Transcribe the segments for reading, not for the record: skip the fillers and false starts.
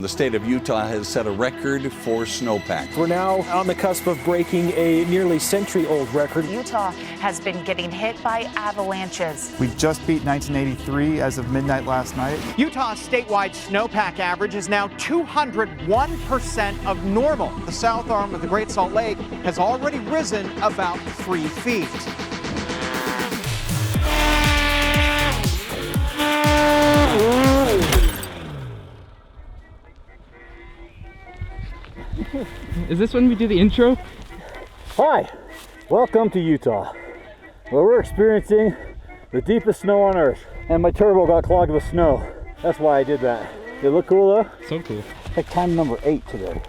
The state of Utah has set a record for snowpack. We're now on the cusp of breaking a nearly century-old record. Utah has been getting hit by avalanches. We just beat 1983 as of midnight last night. Utah's statewide snowpack average is now 201% of normal. The south arm of the Great Salt Lake has already risen about 3 feet. Is this when we do the intro? Hi, welcome to Utah, where we're experiencing the deepest snow on earth. And my turbo got clogged with snow. That's why I did that. It look cool though? So cool. Like time number 8 today.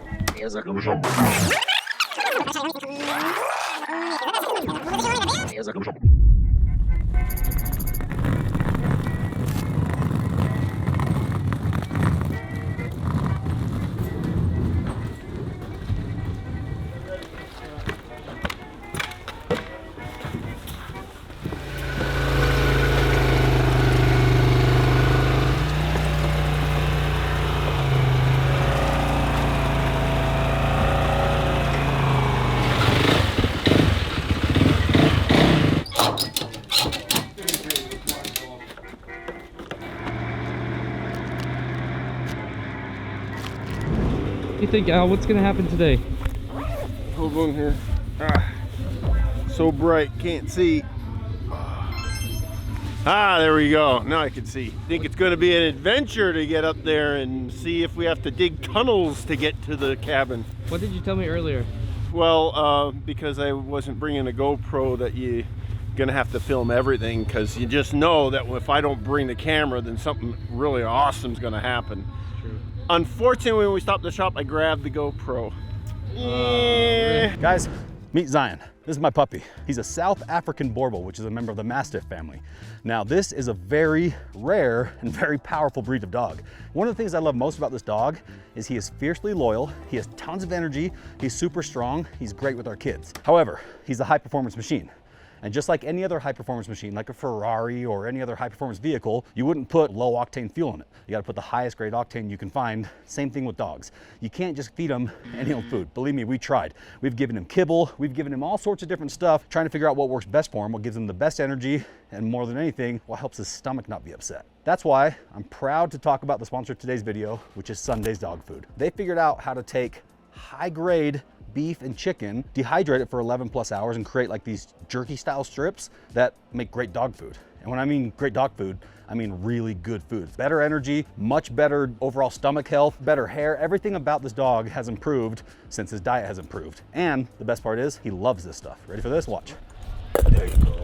You think, Al, what's gonna happen today? Hold on here. So bright, can't see. There we go. Now I can see. I think it's going to be an adventure to get up there and see if we have to dig tunnels to get to the cabin. What did you tell me earlier? Well, because I wasn't bringing a GoPro, that you're going to have to film everything, because you just know that if I don't bring the camera, then something really awesome is going to happen. True. Unfortunately, when we stopped the shop, I grabbed the GoPro. Guys, meet Zion. This is my puppy. He's a South African Borbal, which is a member of the Mastiff family. Now, this is a very rare and very powerful breed of dog. One of the things I love most about this dog is he is fiercely loyal, he has tons of energy, he's super strong, he's great with our kids. However, he's a high performance machine. And just like any other high performance machine, like a Ferrari or any other high performance vehicle, you wouldn't put low octane fuel in it. You gotta put the highest grade octane you can find. Same thing with dogs. You can't just feed them any old food. Believe me, we tried. We've given him kibble, we've given him all sorts of different stuff, trying to figure out what works best for him, what gives him the best energy, and more than anything, what helps his stomach not be upset. That's why I'm proud to talk about the sponsor of today's video, which is Sunday's Dog Food. They figured out how to take high grade beef and chicken, dehydrate it for 11 plus hours, and create like these jerky style strips that make great dog food. And when I mean great dog food, I mean really good food. Better energy, much better overall stomach health, better hair. Everything about this dog has improved since his diet has improved. And the best part is he loves this stuff. Ready for this? Watch. There you go.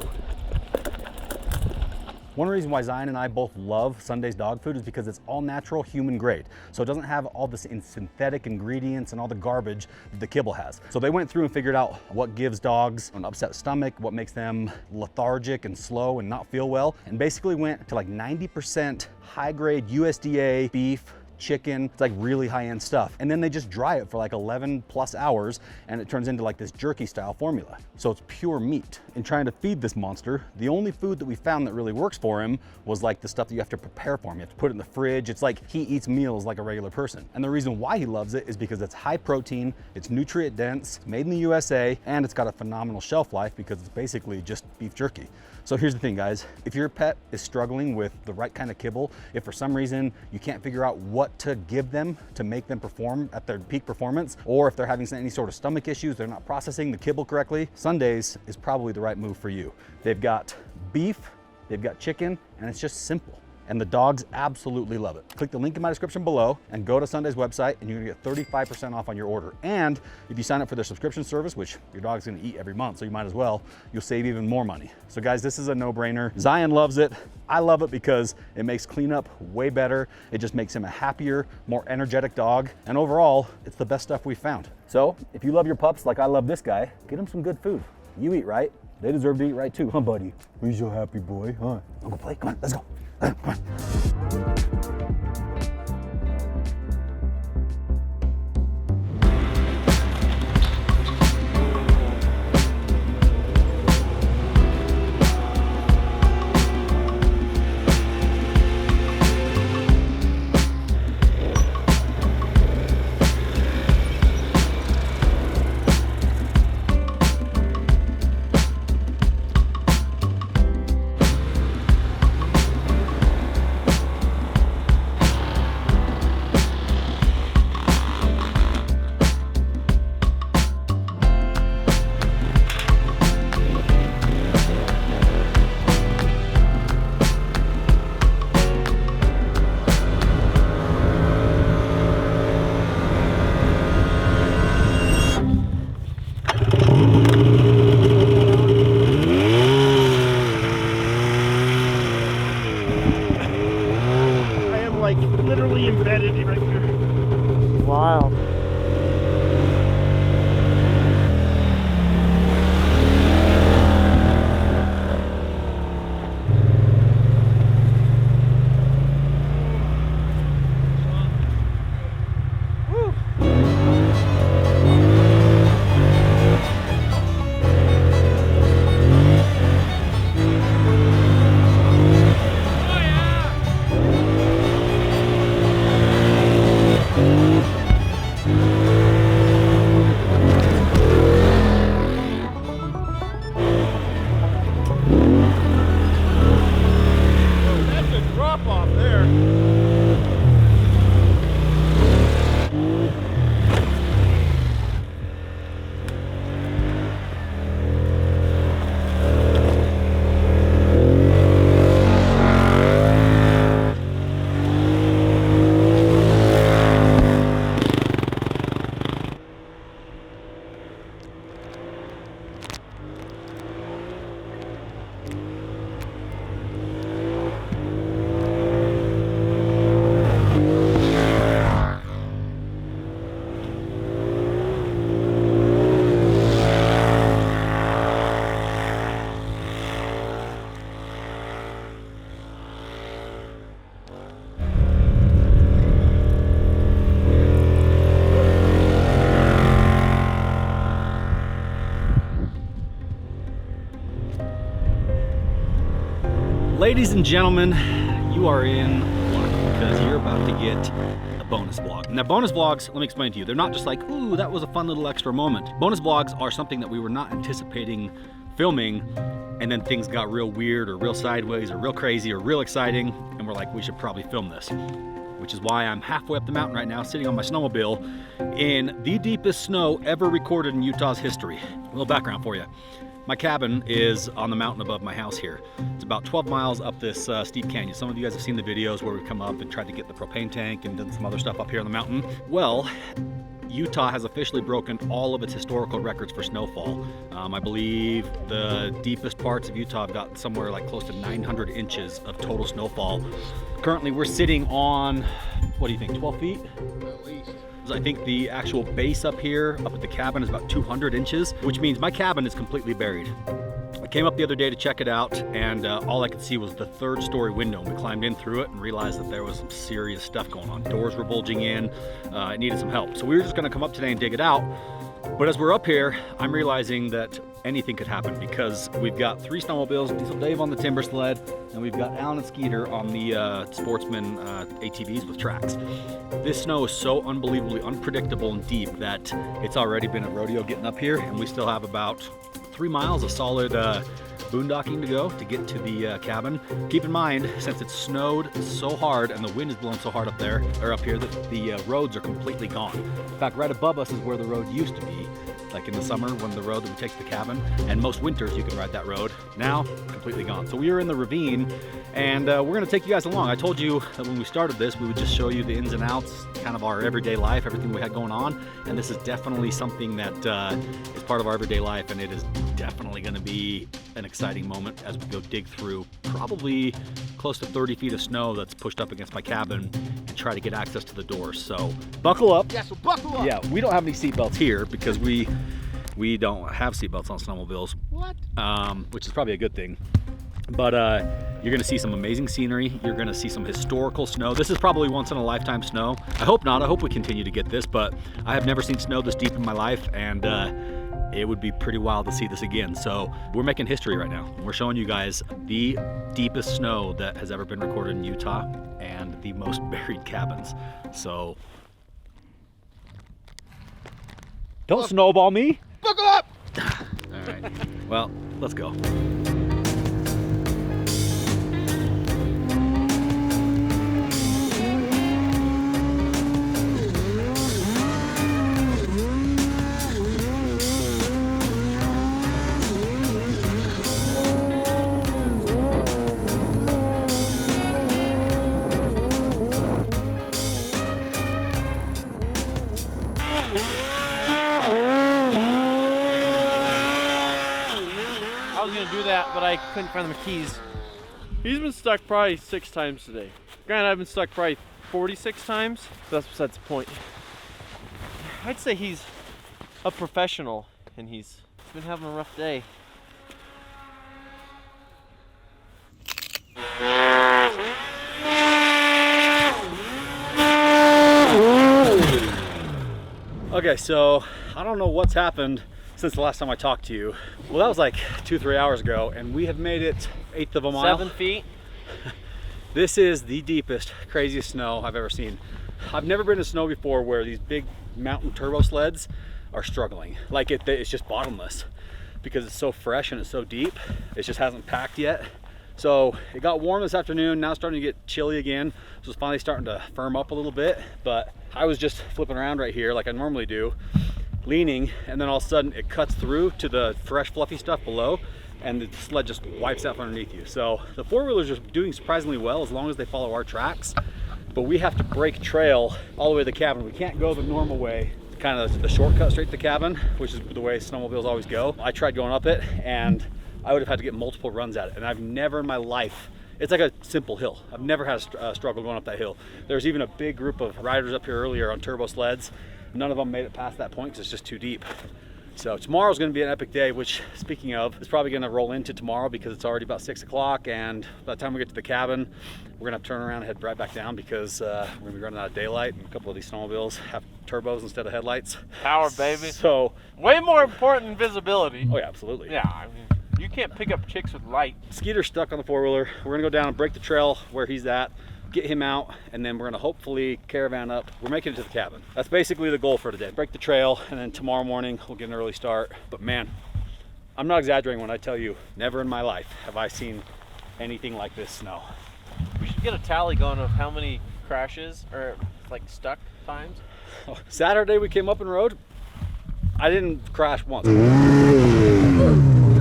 One reason why Zion and I both love Sunday's dog food is because it's all natural, human grade. So it doesn't have all this synthetic ingredients and all the garbage that the kibble has. So they went through and figured out what gives dogs an upset stomach, what makes them lethargic and slow and not feel well, and basically went to like 90% high grade USDA beef, chicken. It's like really high-end stuff. And then they just dry it for like 11 plus hours and it turns into like this jerky style formula. So it's pure meat. In trying to feed this monster, the only food that we found that really works for him was like the stuff that you have to prepare for him. You have to put it in the fridge. It's like he eats meals like a regular person. And the reason why he loves it is because it's high protein, it's nutrient dense, it's made in the USA, and it's got a phenomenal shelf life because it's basically just beef jerky. So here's the thing, guys. If your pet is struggling with the right kind of kibble, if for some reason you can't figure out what to give them to make them perform at their peak performance, or if they're having any sort of stomach issues, they're not processing the kibble correctly, Sundays is probably the right move for you. They've got beef, they've got chicken, and it's just simple. And the dogs absolutely love it. Click the link in my description below and go to Sunday's website and you're gonna get 35% off on your order. And if you sign up for their subscription service, which your dog's gonna eat every month, so you might as well, you'll save even more money. So guys, this is a no-brainer. Zion loves it. I love it because it makes cleanup way better. It just makes him a happier, more energetic dog. And overall, it's the best stuff we've found. So if you love your pups like I love this guy, get him some good food. You eat right, they deserve to eat right too, huh buddy? Who's your happy boy, huh? I'll go play, come on, let's go. Come on. wild. Ladies and gentlemen, you are in luck because you're about to get a bonus vlog. Now, bonus vlogs, let me explain to you, they're not just like, ooh, that was a fun little extra moment. Bonus vlogs are something that we were not anticipating filming, and then things got real weird or real sideways or real crazy or real exciting, and we're like, we should probably film this. Which is why I'm halfway up the mountain right now, sitting on my snowmobile in the deepest snow ever recorded in Utah's history. A little background for you. My cabin is on the mountain above my house here. It's about 12 miles up this steep canyon. Some of you guys have seen the videos where we've come up and tried to get the propane tank and done some other stuff up here on the mountain. Well, Utah has officially broken all of its historical records for snowfall. I believe the deepest parts of Utah have got somewhere like close to 900 inches of total snowfall. Currently we're sitting on, what do you think, 12 feet? At least. I think the actual base up here, up at the cabin, is about 200 inches, which means my cabin is completely buried. I came up the other day to check it out, and all I could see was the 3rd story window. We climbed in through it and realized that there was some serious stuff going on. Doors were bulging in, it needed some help. So we were just gonna come up today and dig it out. But as we're up here, I'm realizing that anything could happen because we've got 3 snowmobiles, Dieseldave on the timber sled, and we've got Alan and Skeeter on the Sportsman ATVs with tracks. This snow is so unbelievably unpredictable and deep that it's already been a rodeo getting up here, and we still have about 3 miles of solid boondocking to go to get to the cabin. Keep in mind, since it's snowed so hard and the wind is blowing so hard up there, or up here, that the roads are completely gone. In fact, right above us is where the road used to be, like in the summer when the road that we take to the cabin, and most winters you can ride that road. Now, completely gone. So we are in the ravine, and we're gonna take you guys along. I told you that when we started this, we would just show you the ins and outs, kind of our everyday life, everything we had going on, and this is definitely something that is part of our everyday life, and it is definitely gonna be an exciting moment as we go dig through probably close to 30 feet of snow that's pushed up against my cabin and try to get access to the doors. So buckle up. Yeah, so buckle up. Yeah, we don't have any seatbelts here because we don't have seatbelts on snowmobiles. What? Which is probably a good thing. But you're gonna see some amazing scenery. You're gonna see some historical snow. This is probably once in a lifetime snow. I hope not. I hope we continue to get this, but I have never seen snow this deep in my life, and it would be pretty wild to see this again. So we're making history right now. We're showing you guys the deepest snow that has ever been recorded in Utah and the most buried cabins. So don't snowball me. Buckle up! All right, well, let's go. I was gonna do that, but I couldn't find my keys. He's been stuck probably 6 times today. Granted, I've been stuck probably 46 times, but that's besides the point. I'd say he's a professional, and he's been having a rough day. Okay, so I don't know what's happened since the last time I talked to you. Well, that was like 2-3 hours ago, and we have made it 1/8 of a mile. 7 feet. This is the deepest, craziest snow I've ever seen. I've never been in snow before where these big mountain turbo sleds are struggling. Like it's just bottomless because it's so fresh and it's so deep. It just hasn't packed yet. So it got warm this afternoon, now it's starting to get chilly again. So it's finally starting to firm up a little bit, but I was just flipping around right here like I normally do, leaning, and then all of a sudden it cuts through to the fresh fluffy stuff below, and the sled just wipes out from underneath you. So the four-wheelers are doing surprisingly well as long as they follow our tracks, but we have to break trail all the way to the cabin. We can't go the normal way, kind of the shortcut straight to the cabin, which is the way snowmobiles always go. I tried going up it, and I would have had to get multiple runs at it, and I've never in my life, it's like a simple hill. I've never had a struggle going up that hill. There's even a big group of riders up here earlier on turbo sleds. None of them made it past that point because it's just too deep. So tomorrow's gonna be an epic day, which, speaking of, it's probably gonna roll into tomorrow because it's already about 6 o'clock, and by the time we get to the cabin, we're gonna have to turn around and head right back down because we're gonna be running out of daylight, and a couple of these snowmobiles have turbos instead of headlights. Power, baby. So way more important than visibility. Oh yeah, absolutely. Yeah, I mean, you can't pick up chicks with light. Skeeter's stuck on the four-wheeler. We're gonna go down and break the trail where he's at, get him out, and then we're gonna hopefully caravan up. We're making it to the cabin. That's basically the goal for today. Break the trail, and then tomorrow morning we'll get an early start. But man, I'm not exaggerating when I tell you, never in my life have I seen anything like this snow. We should get a tally going of how many crashes or like stuck times. Saturday we came up and rode. I didn't crash once.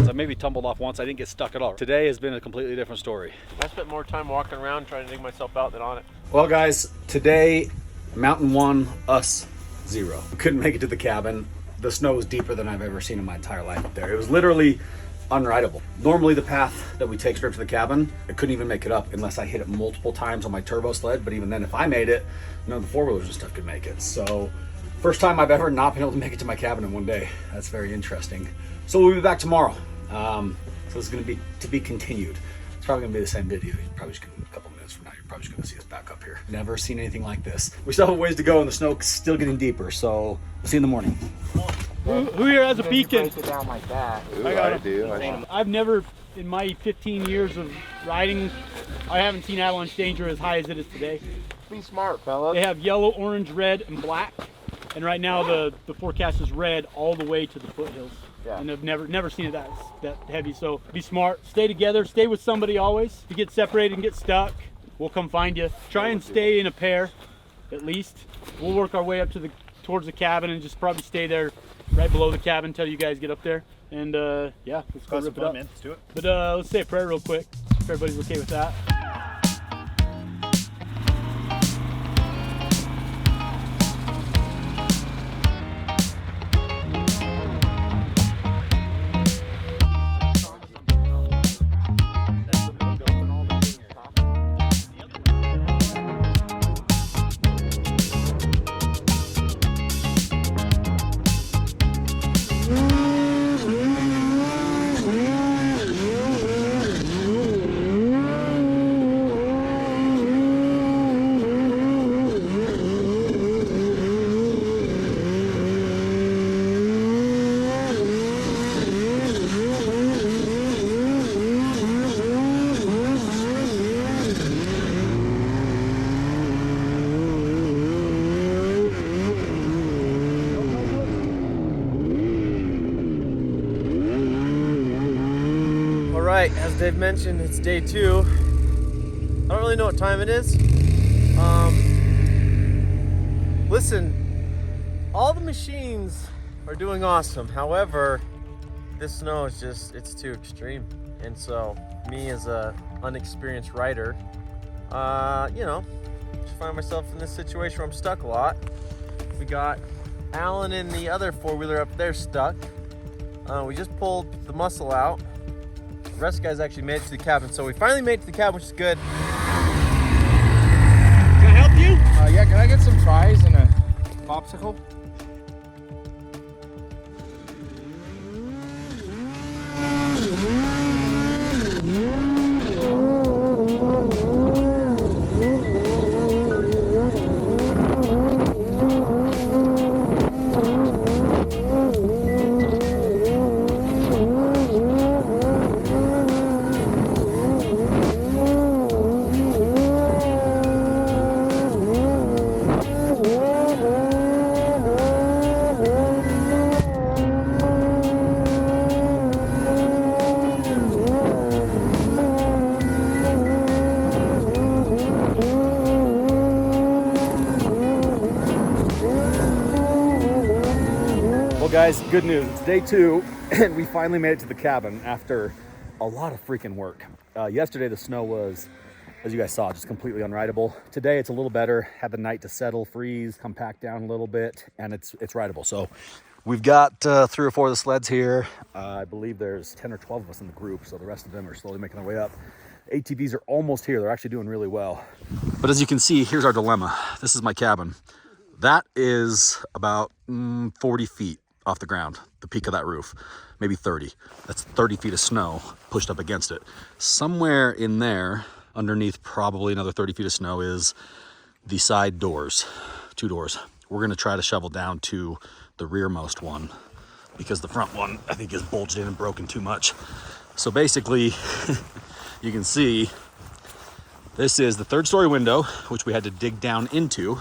I maybe tumbled off once. I didn't get stuck at all. Today has been a completely different story. I spent more time walking around trying to dig myself out than on it. Well guys, today mountain 1, us 0. We couldn't make it to the cabin. The snow was deeper than I've ever seen in my entire life up there. It was literally unrideable. Normally the path that we take straight to the cabin, I couldn't even make it up unless I hit it multiple times on my turbo sled, but even then if I made it, none of the four-wheelers and stuff could make it. So first time I've ever not been able to make it to my cabin in one day. That's very interesting. So we'll be back tomorrow. So this is going to be to be continued. It's probably going to be the same video. You're probably just going to, a couple minutes from now, you're probably just going to see us back up here. Never seen anything like this. We still have a ways to go and the snow's still getting deeper. So we'll see you in the morning. Who here has a beacon? Break it down like that. Ooh, I do. I've never, in my 15 years of riding, I haven't seen Avalanche danger as high as it is today. Be smart, fellas. They have yellow, orange, red, and black. And right now the forecast is red all the way to the foothills. Yeah. And I've never seen it that heavy. So be smart, stay together, stay with somebody always. If you get separated and get stuck, we'll come find you. Try and stay in a pair, at least. We'll work our way up to towards the cabin and just probably stay there right below the cabin until you guys get up there. And yeah, let's go rip it up. Man. Let's do it. But let's say a prayer real quick, if everybody's okay with that. As Dave mentioned, it's day 2. I don't really know what time it is. Listen, all the machines are doing awesome. However, this snow is it's too extreme. And so me as a unexperienced rider, you know, just find myself in this situation where I'm stuck a lot. We got Alan and the other four-wheeler up there stuck. We just pulled the muscle out. The rest of the guys actually made it to the cabin, so we finally made it to the cabin, which is good. Can I help you? Yeah, can I get some fries and a popsicle? Well guys, good news. It's day 2 and we finally made it to the cabin after a lot of freaking work. Yesterday the snow was, as you guys saw, just completely unrideable. Today it's a little better. Had the night to settle, freeze, come back down a little bit, and it's rideable. So we've got 3 or 4 of the sleds here. I believe there's 10 or 12 of us in the group, so the rest of them are slowly making their way up. ATVs are almost here. They're actually doing really well. But as you can see, here's our dilemma. This is my cabin. That is about 40 feet off the ground, the peak of that roof, maybe 30. That's 30 feet of snow pushed up against it. Somewhere in there, underneath probably another 30 feet of snow, is the side doors, 2 doors. We're gonna try to shovel down to the rearmost one because the front one, I think, is bulged in and broken too much. So basically, you can see this is the 3rd story window, which we had to dig down into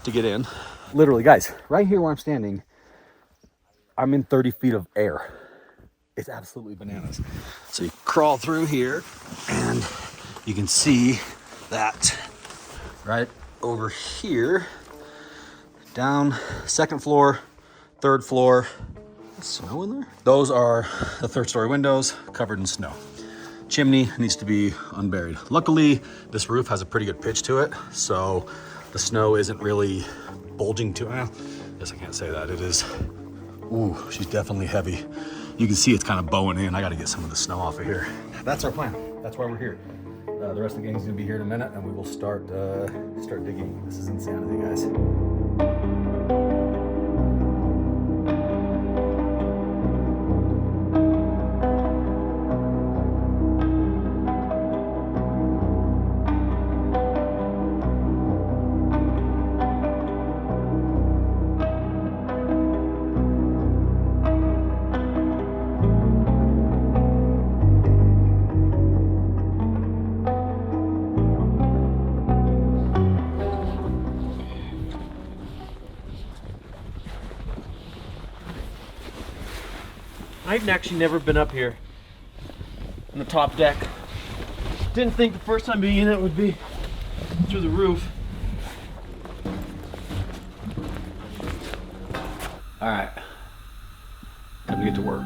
to get in. Literally, guys, right here where I'm standing, I'm in 30 feet of air. It's absolutely bananas. So you crawl through here and you can see that right over here, down 2nd floor, 3rd floor, snow in there? Those are the 3rd story windows covered in snow. Chimney needs to be unburied. Luckily, this roof has a pretty good pitch to it, so the snow isn't really bulging too, well, I guess I can't say that. It is, ooh, she's definitely heavy. You can see it's kind of bowing in. I gotta get some of the snow off of here. That's our plan. That's why we're here. The rest of the gang's gonna be here in a minute and we will start digging. This is insanity, guys. I've actually never been up here on the top deck. Didn't think the first time being in it would be through the roof. All right, time to get to work.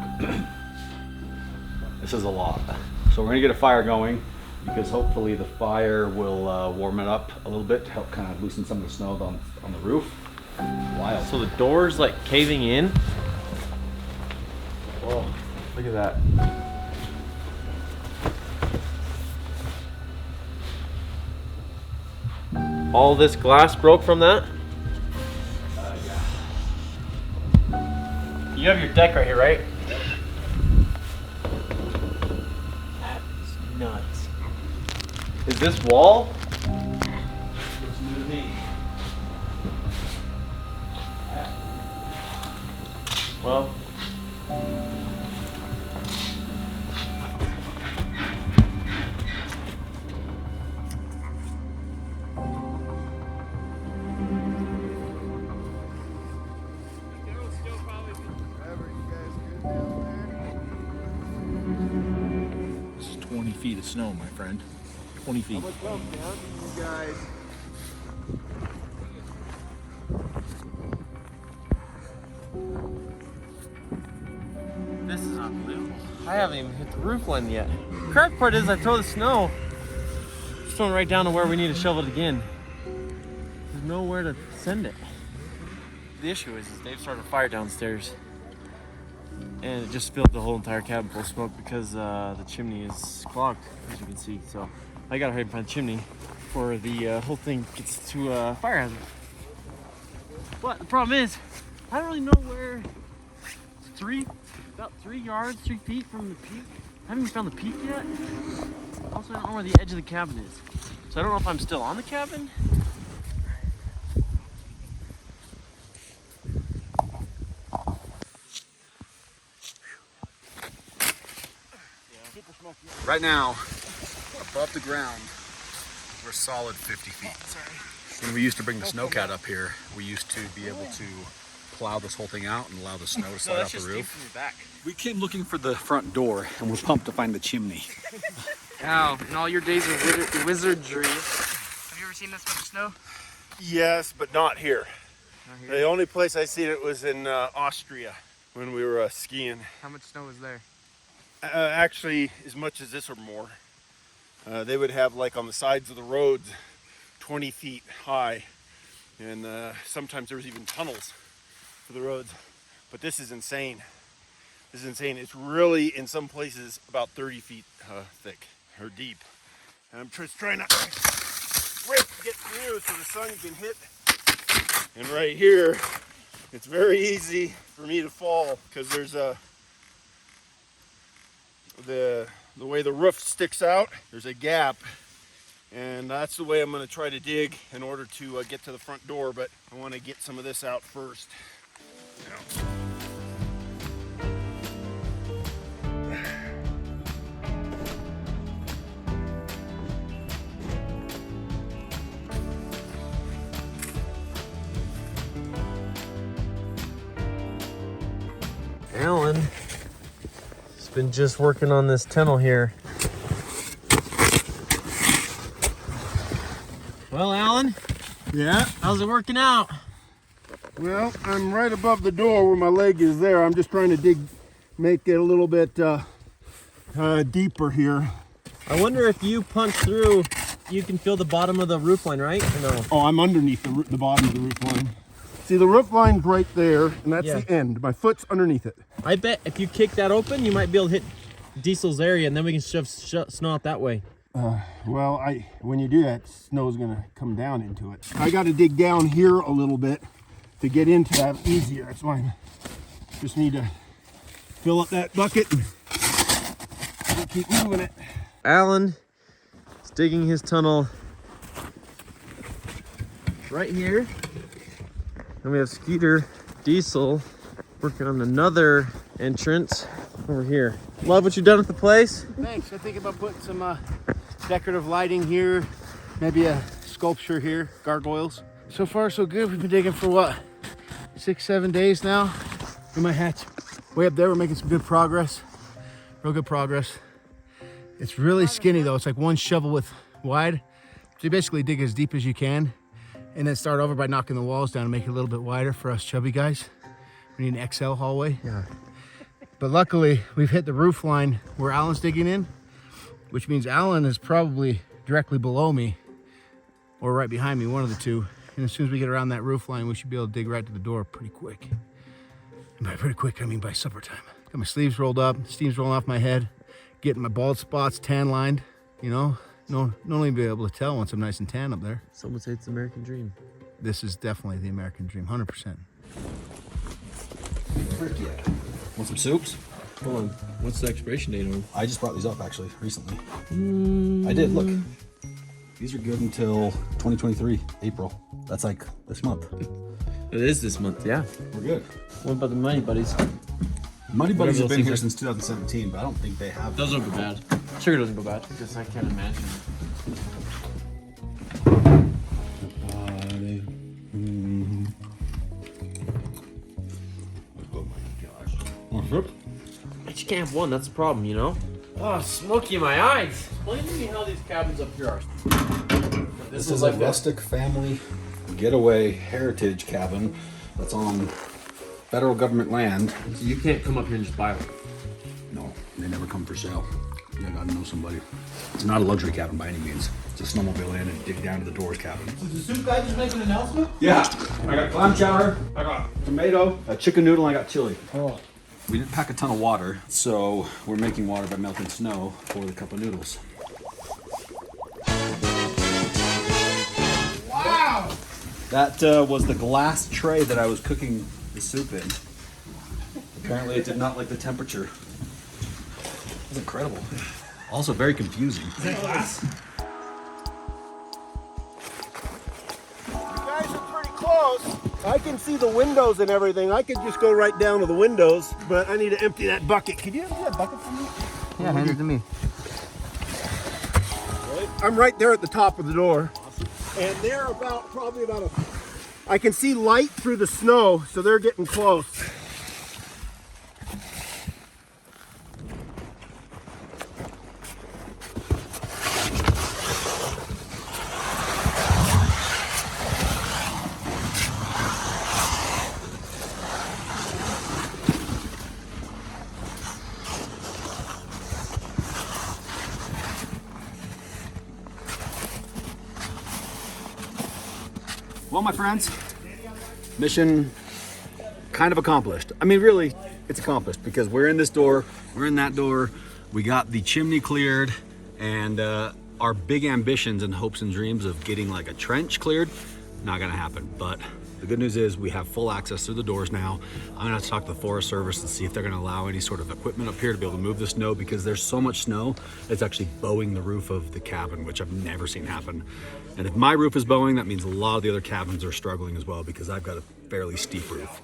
This is a lot. So we're gonna get a fire going because hopefully the fire will warm it up a little bit to help kind of loosen some of the snow on the roof. Wild. So the door's like caving in. Whoa, look at that. All this glass broke from that? Yeah. You have your deck right here, right? That's nuts. Is this wall? Looks new to me. Well, this is 20 feet of snow, my friend. 20 feet. How much left, man? You guys. this is unbelievable. I haven't even hit the roof line yet. The crappy part is I throw the snow, it's thrown right down to where we need to shovel it again. There's nowhere to send it. The issue is Dave started a fire downstairs and it just filled the whole entire cabin full of smoke because the chimney is clogged, as you can see. So I gotta hurry and find the chimney before the whole thing gets to a fire hazard. But the problem is, I don't really know where about 3 yards, 3 feet from the peak. I haven't even found the peak yet. Also, I don't know where the edge of the cabin is. So I don't know if I'm still on the cabin. Right now, above the ground, we're solid 50 feet. When we used to bring the snowcat up here, we used to be able to plow this whole thing out and allow the snow to slide off the roof. We came looking for the front door and we're pumped to find the chimney. Wow, in all your days of wizardry. Have you ever seen this much snow? Yes, but not here. The only place I seen it was in Austria when we were skiing. How much snow is there? Actually, as much as this or more. They would have, like, on the sides of the roads 20 feet high, and sometimes there was even tunnels for the roads. But this is insane. This is insane. It's really, in some places, about 30 feet thick or deep. And I'm just trying to get through so the sun can hit. And right here, it's very easy for me to fall because there's the way the roof sticks out, there's a gap, and that's the way I'm going to try to dig in order to get to the front door, but I want to get some of this out first. Alan has been just working on this tunnel here. Well, Alan? Yeah? How's it working out? Well, I'm right above the door where my leg is there. I'm just trying to make it a little bit deeper here. I wonder if you punch through, you can feel the bottom of the roof line, right? Or no? Oh, I'm underneath the bottom of the roof line. See, the roof line's right there, and that's the end. My foot's underneath it. I bet if you kick that open, you might be able to hit Diesel's area, and then we can shove snow out that way. Well, when you do that, snow's gonna come down into it. I got to dig down here a little bit to get into that easier. That's why I just need to fill up that bucket and keep moving it. Alan is digging his tunnel right here. And we have Skeeter, Diesel, working on another entrance over here. Love what you've done with the place. Thanks. I think about putting some decorative lighting here, maybe a sculpture here, gargoyles. So far, so good. We've been digging for what, 6-7 days now. In my hatch, way up there, we're making some good progress. Real good progress. It's really skinny though. It's like one shovel width wide. So you basically dig as deep as you can, and then start over by knocking the walls down and make it a little bit wider for us chubby guys. We need an XL hallway. Yeah. But luckily, we've hit the roof line where Alan's digging in, which means Alan is probably directly below me or right behind me, one of the two. And as soon as we get around that roof line, we should be able to dig right to the door pretty quick. And by pretty quick, I mean by supper time. Got my sleeves rolled up, steam's rolling off my head, getting my bald spots tan lined, you know. No one will be able to tell once I'm nice and tan up there. Some would say it's the American dream. This is definitely the American dream, 100%. Yeah. Want some soups? Hold on. What's the expiration date on them? I just brought these up actually recently. I did, look. These are good until 2023, April. That's like this month. It is this month, yeah. We're good. What about the Muddy Buddies? Muddy Buddies have been here since 2017, but I don't think they have. Those don't go bad. Sugar doesn't go bad. Because I can't imagine. But you can't have one, that's the problem, you know? Oh, smoky in my eyes. Explain to me how these cabins up here are. This is a rustic family getaway heritage cabin that's on federal government land. So you can't come up here and just buy one? No, they never come for sale. You gotta know somebody. It's not a luxury cabin by any means. It's a snowmobile in and dig down to the doors cabin. Did the soup guy just make an announcement? Yeah, I got clam chowder, I got tomato, a chicken noodle, and I got chili. Oh. We didn't pack a ton of water, so we're making water by melting snow for the cup of noodles. Wow! That was the glass tray that I was cooking the soup in. Apparently it did not like the temperature. It was incredible. Also very confusing. Is that glass? You guys are pretty close. I can see the windows and everything. I could just go right down to the windows, but I need to empty that bucket. Could you empty that bucket for me? Yeah, hand it to me. I'm right there at the top of the door. And they're probably about I can see light through the snow, so they're getting close. Well, my friends, mission kind of accomplished. I mean, really, it's accomplished because we're in this door, we're in that door, we got the chimney cleared, and our big ambitions and hopes and dreams of getting like a trench cleared, not gonna happen. But the good news is we have full access through the doors now. I'm gonna have to talk to the Forest Service and see if they're gonna allow any sort of equipment up here to be able to move the snow, because there's so much snow, it's actually bowing the roof of the cabin, which I've never seen happen. And if my roof is bowing, that means a lot of the other cabins are struggling as well, because I've got a fairly steep roof.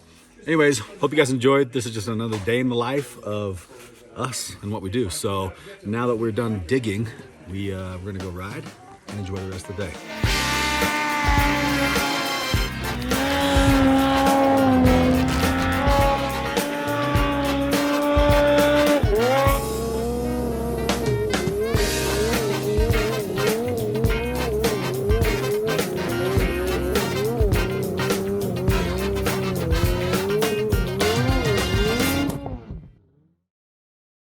Anyways, hope you guys enjoyed. This is just another day in the life of us and what we do. So now that we're done digging, we're gonna go ride and enjoy the rest of the day.